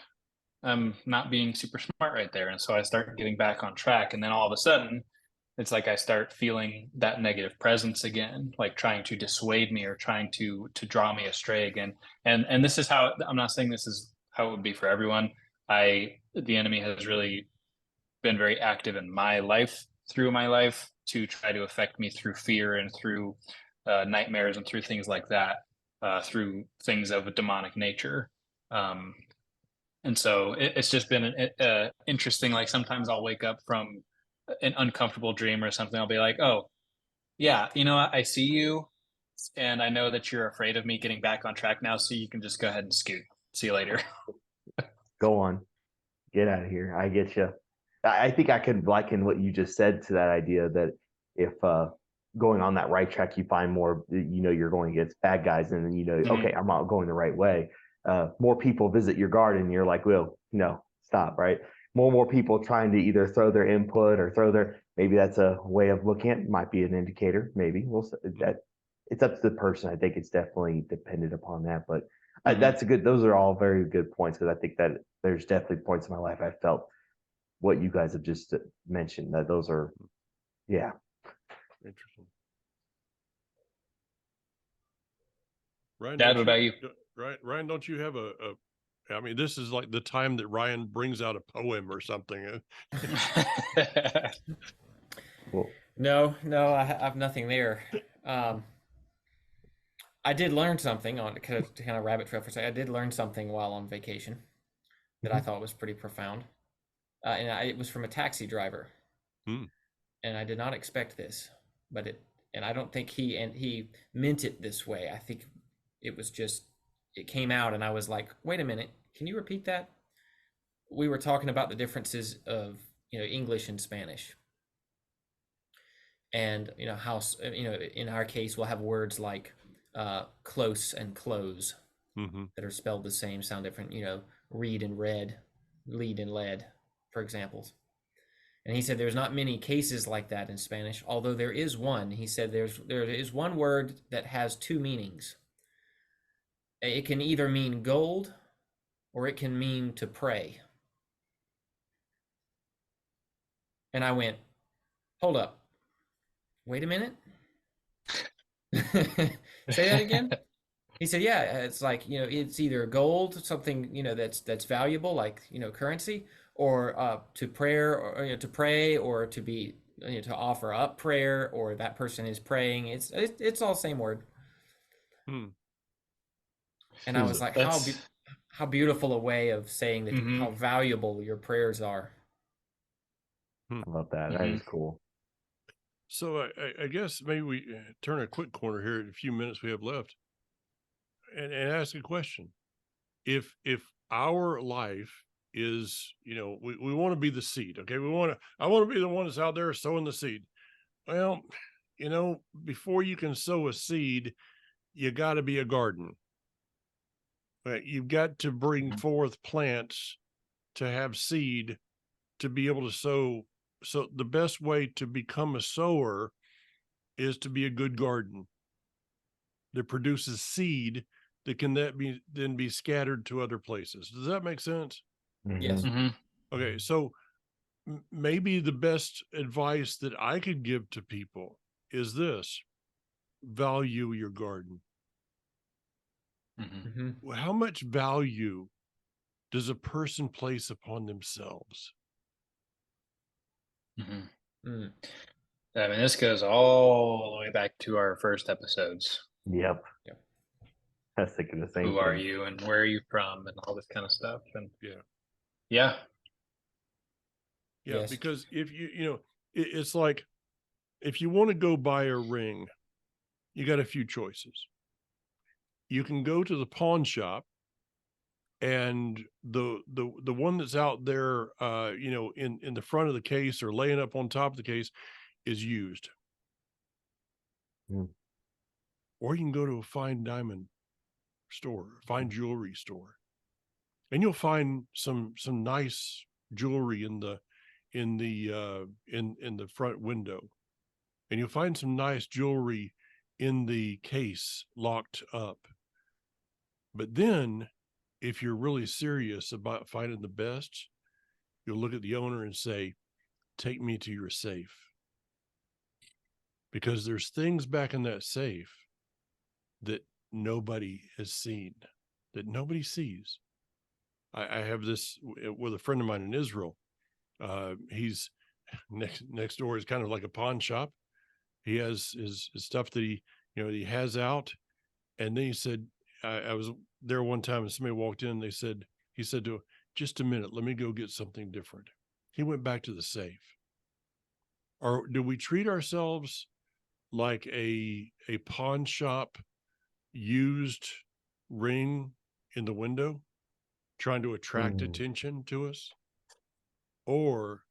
I'm not being super smart right there. And so I start getting back on track. And then all of a sudden, it's like I start feeling that negative presence again, like trying to dissuade me or trying to draw me astray again. And this is how, I'm not saying this is how it would be for everyone. The enemy has really been very active in my life, through my life, to try to affect me through fear and through nightmares and through things like that, through things of a demonic nature. And so it's just been interesting. Like sometimes I'll wake up from an uncomfortable dream or something. I'll be like, oh, yeah, I see you. And I know that you're afraid of me getting back on track now. So you can just go ahead and scoot. See you later. Go on. Get out of here. I get you. I think I could liken what you just said to that idea that if going on that right track, you find more, you're going against bad guys, and then okay, I'm not going the right way. More people visit your garden, and you're like, well, no, stop, right? More and more people trying to either throw their input or maybe that's a way of looking at it, might be an indicator. Maybe that it's up to the person. I think it's definitely dependent upon that, but those are all very good points, because I think that there's definitely points in my life I felt what you guys have just mentioned, that those are, yeah. Interesting. Ryan, Dad, what about you? Ryan, don't you have I mean, this is like the time that Ryan brings out a poem or something. Well, No, I have nothing there. I did learn something to kind of rabbit trail for a second. I did learn something while on vacation that I thought was pretty profound. It was from a taxi driver. And I did not expect this, and I don't think he meant it this way. I think it was just, it came out and I was like, wait a minute, can you repeat that? We were talking about the differences of, English and Spanish. And, how, in our case, we'll have words like close and close that are spelled the same, sound different, read and read, lead and led, for examples. And he said there's not many cases like that in Spanish, although there is one. He said there is one word that has two meanings. It can either mean gold or it can mean to pray. And I went, hold up. Wait a minute. Say that again? He said, yeah, it's like, it's either gold, something, that's valuable, like, currency, or to prayer, or to pray, or to be, to offer up prayer, or that person is praying. It's all same word. And I was like, how beautiful a way of saying that, how valuable your prayers are. I love that. That is cool. So I guess maybe we turn a quick corner here in a few minutes we have left, and ask a question. If our life is, we want to be the seed, okay? I want to be the one that's out there sowing the seed. Well, before you can sow a seed, you got to be a garden. Right? You've got to bring forth plants to have seed to be able to sow. So the best way to become a sower is to be a good garden that produces seed that can then be scattered to other places. Does that make sense? Yes. Okay, so maybe the best advice that I could give to people is this: value your garden. How much value does a person place upon themselves? I mean, this goes all the way back to our first episodes. Yep. Yep. I was thinking the same Who are thing. you and where are you from and all this kind of stuff. And Yeah. yeah, Yeah. Yes. Because if it's like, if you want to go buy a ring, you got a few choices. You can go to the pawn shop, and the one that's out there, in the front of the case or laying up on top of the case is used. Mm. Or you can go to a fine diamond store, fine jewelry store, and you'll find some nice jewelry in the front window, and you'll find some nice jewelry in the case locked up. But then, if you're really serious about finding the best, you'll look at the owner and say, take me to your safe. Because there's things back in that safe that nobody has seen, that nobody sees. I have this with a friend of mine in Israel. He's next door is kind of like a pawn shop. He has his stuff that he has out. And then he said, I was there one time and somebody walked in. He said to him, just a minute, let me go get something different. He went back to the safe. Or do we treat ourselves like a pawn shop used ring in the window, trying to attract attention to us? Or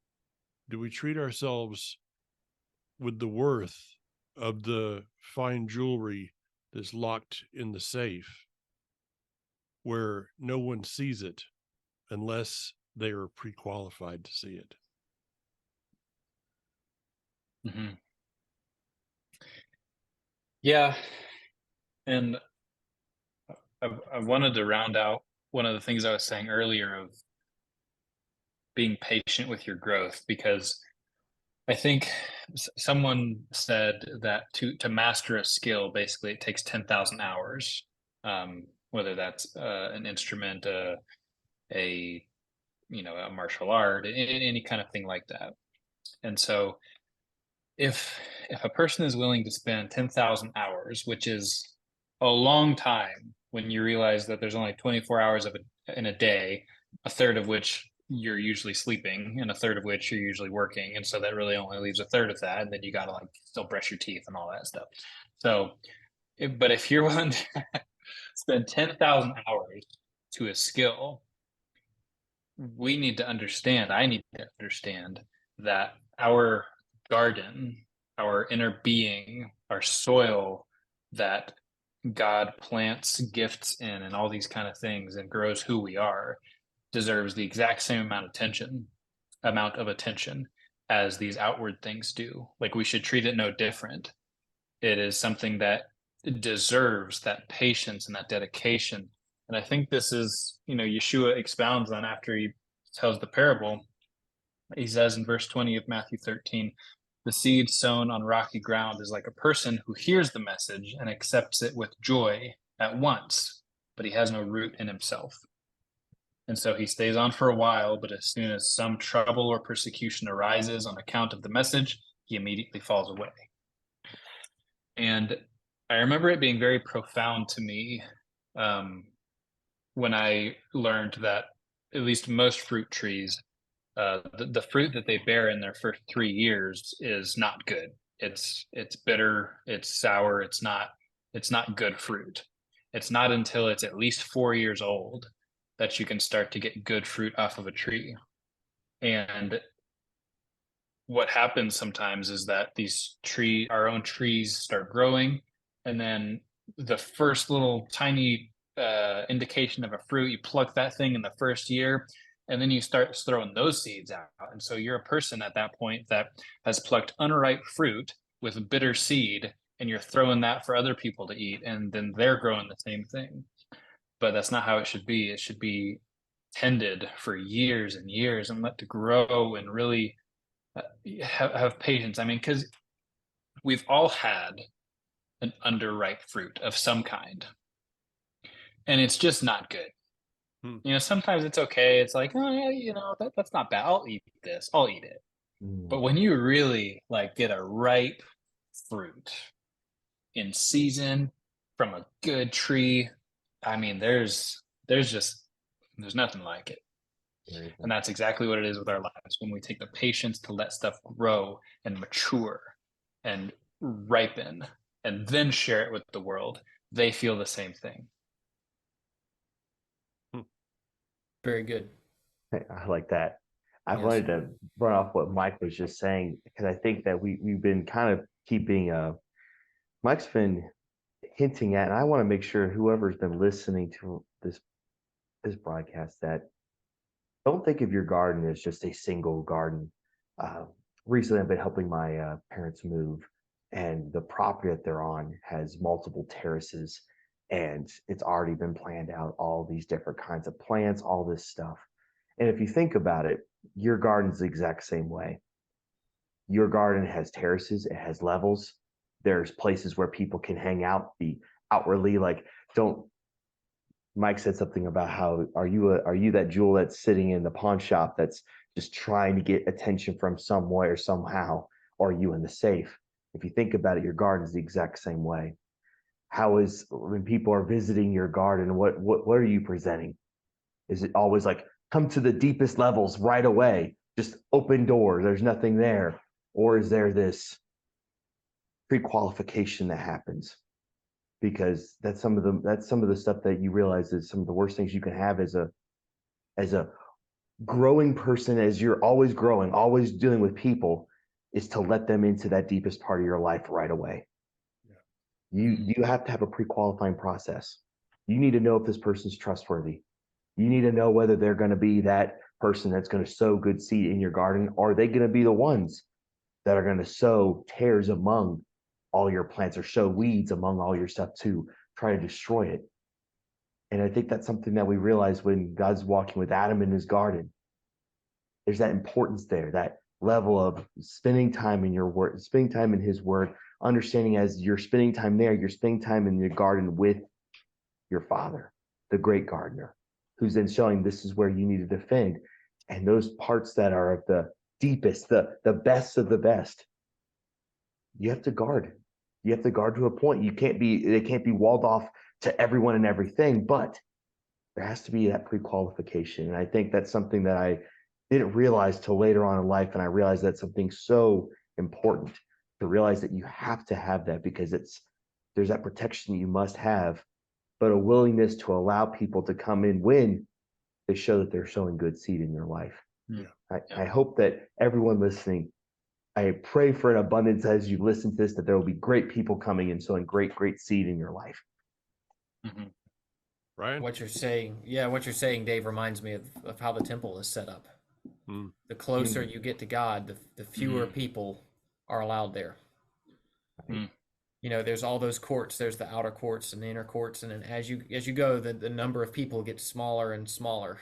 do we treat ourselves with the worth of the fine jewelry that's locked in the safe, where no one sees it unless they are pre-qualified to see it? mm-hmm. Yeah, and I wanted to round out one of the things I was saying earlier of being patient with your growth, because I think someone said that to master a skill, basically it takes 10,000 hours, whether that's an instrument, a martial art, any kind of thing like that. And so if a person is willing to spend 10,000 hours, which is a long time when you realize that there's only 24 hours in a day, a third of which you're usually sleeping and a third of which you're usually working, and so that really only leaves a third of that, and then you got to like still brush your teeth and all that stuff. So but if you're willing to spend 10,000 hours to a skill, we need to understand, I need to understand that our garden, our inner being, our soil that God plants gifts in and all these kind of things and grows who we are, deserves the exact same amount of attention as these outward things do. Like, we should treat it no different. It is something that deserves that patience and that dedication. And I think this is, Yeshua expounds on after he tells the parable. He says in verse 20 of Matthew 13, the seed sown on rocky ground is like a person who hears the message and accepts it with joy at once, but he has no root in himself. And so he stays on for a while, but as soon as some trouble or persecution arises on account of the message, he immediately falls away. And I remember it being very profound to me when I learned that at least most fruit trees, the fruit that they bear in their first 3 years is not good. It's bitter, it's sour, it's not good fruit. It's not until it's at least 4 years old that you can start to get good fruit off of a tree. And what happens sometimes is that our own trees start growing, and then the first little tiny indication of a fruit, you pluck that thing in the first year, and then you start throwing those seeds out. And so you're a person at that point that has plucked unripe fruit with bitter seed, and you're throwing that for other people to eat, and then they're growing the same thing. But that's not how it should be. It should be tended for years and years and let to grow and really have patience. I mean, because we've all had an underripe fruit of some kind, and it's just not good. Sometimes it's okay. It's like, oh yeah, that's not bad. I'll eat this. I'll eat it. But when you really like get a ripe fruit in season from a good tree, I mean, there's nothing like it. And that's exactly what it is with our lives. When we take the patience to let stuff grow and mature and ripen and then share it with the world, they feel the same thing. Very good. I like that. I Yes. wanted to run off what Mike was just saying because I think that we've been kind of keeping Mike's been hinting at, and I want to make sure whoever's been listening to this broadcast that don't think of your garden as just a single garden. Uh, Recently, I've been helping my parents move, and the property that they're on has multiple terraces, and it's already been planned out, all these different kinds of plants, all this stuff. And if you think about it, your garden's the exact same way. Your garden has terraces, it has levels. There's places where people can hang out, be outwardly like, don't Mike said something about how are you that jewel that's sitting in the pawn shop that's just trying to get attention from some way or somehow, or are you in the safe? If you think about it, your garden is the exact same way. How is when people are visiting your garden, what are you presenting? Is it always like come to the deepest levels right away, just open doors, there's nothing there? Or is there this pre-qualification that happens? Because that's some of the stuff that you realize is some of the worst things you can have as a growing person, as you're always growing, always dealing with people, is to let them into that deepest part of your life right away. You have to have a pre-qualifying process. You need to know if this person's trustworthy. You need to know whether they're going to be that person that's going to sow good seed in your garden, or are they going to be the ones that are going to sow tares among all your plants or sow weeds among all your stuff to try to destroy it. And I think that's something that we realize when God's walking with Adam in his garden. There's that importance there, that level of spending time in your word, spending time in his word, understanding as you're spending time there, you're spending time in your garden with your father, the great gardener, who's then showing this is where you need to defend. And those parts that are of the deepest, the best of the best, you have to guard. You have to guard to a point. They can't be walled off to everyone and everything, but there has to be that pre-qualification. And I think that's something that I didn't realize till later on in life. And I realized that's something so important to realize that you have to have that because there's that protection you must have, but a willingness to allow people to come in when they show that they're sowing good seed in your life. Yeah. I hope that everyone listening, I pray for an abundance as you listen to this, that there will be great people coming and sowing great seed in your life. Mm-hmm. Ryan? What you're saying, Dave, reminds me of how the temple is set up. Mm. The closer you get to God, the fewer people are allowed there. Mm. You know, there's all those courts. There's the outer courts and the inner courts, and then as you go, the number of people gets smaller and smaller,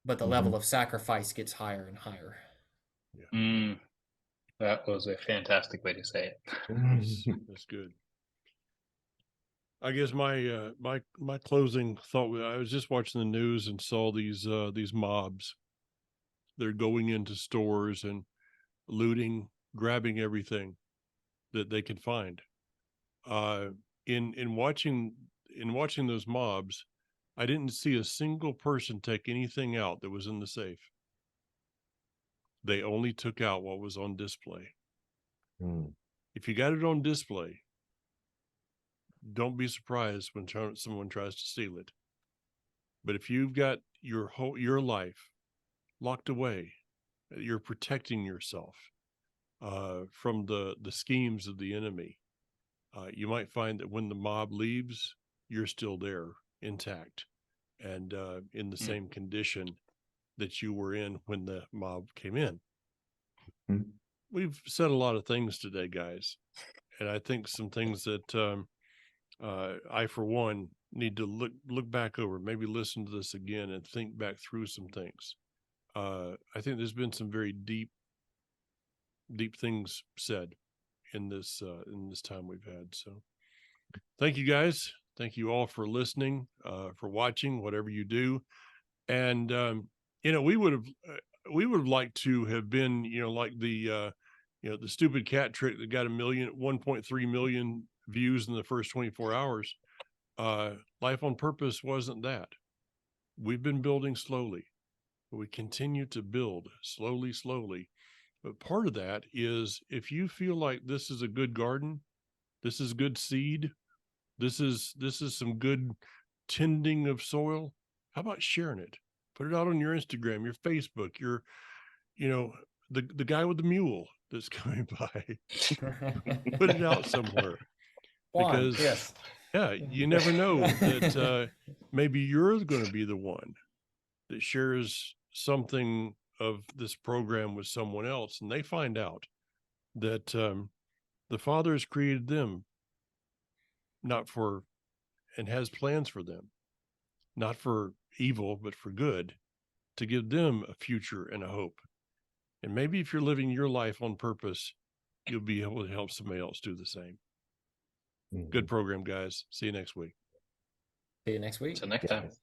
but the level of sacrifice gets higher and higher. That was a fantastic way to say it. That's good. I guess my my closing thought. I was just watching the news and saw these mobs. They're going into stores and looting, grabbing everything that they can find. In watching those mobs, I didn't see a single person take anything out that was in the safe. They only took out what was on display. If you got it on display, don't be surprised when someone tries to steal it. But if you've got your life locked away, you're protecting yourself from the schemes of the enemy. You might find that when the mob leaves, you're still there, intact, and in the same condition that you were in when the mob came in. We've said a lot of things today, guys, and I think some things that I, for one, need to look back over, maybe listen to this again and think back through some things. I think there's been some very deep things said in this time we've had. So thank you, guys. Thank you all for listening, for watching, whatever you do. And, you know, we would like to have been, like the the stupid cat trick that got 1.3 million views in the first 24 hours. Life on Purpose wasn't that. We've been building slowly, but we continue to build slowly. But part of that is, if you feel like this is a good garden, this is good seed, this is some good tending of soil, how about sharing it? Put it out on your Instagram, your Facebook, your, the guy with the mule that's coming by. Put it out somewhere. Juan, Because yes. yeah, you never know that maybe you're going to be the one that shares something of this program with someone else, and they find out that the Father has created them and has plans for them, not for evil, but for good, to give them a future and a hope. And maybe if you're living your life on purpose, you'll be able to help somebody else do the same. Good program, guys. See you next week. See you next week. Till next time. Yes.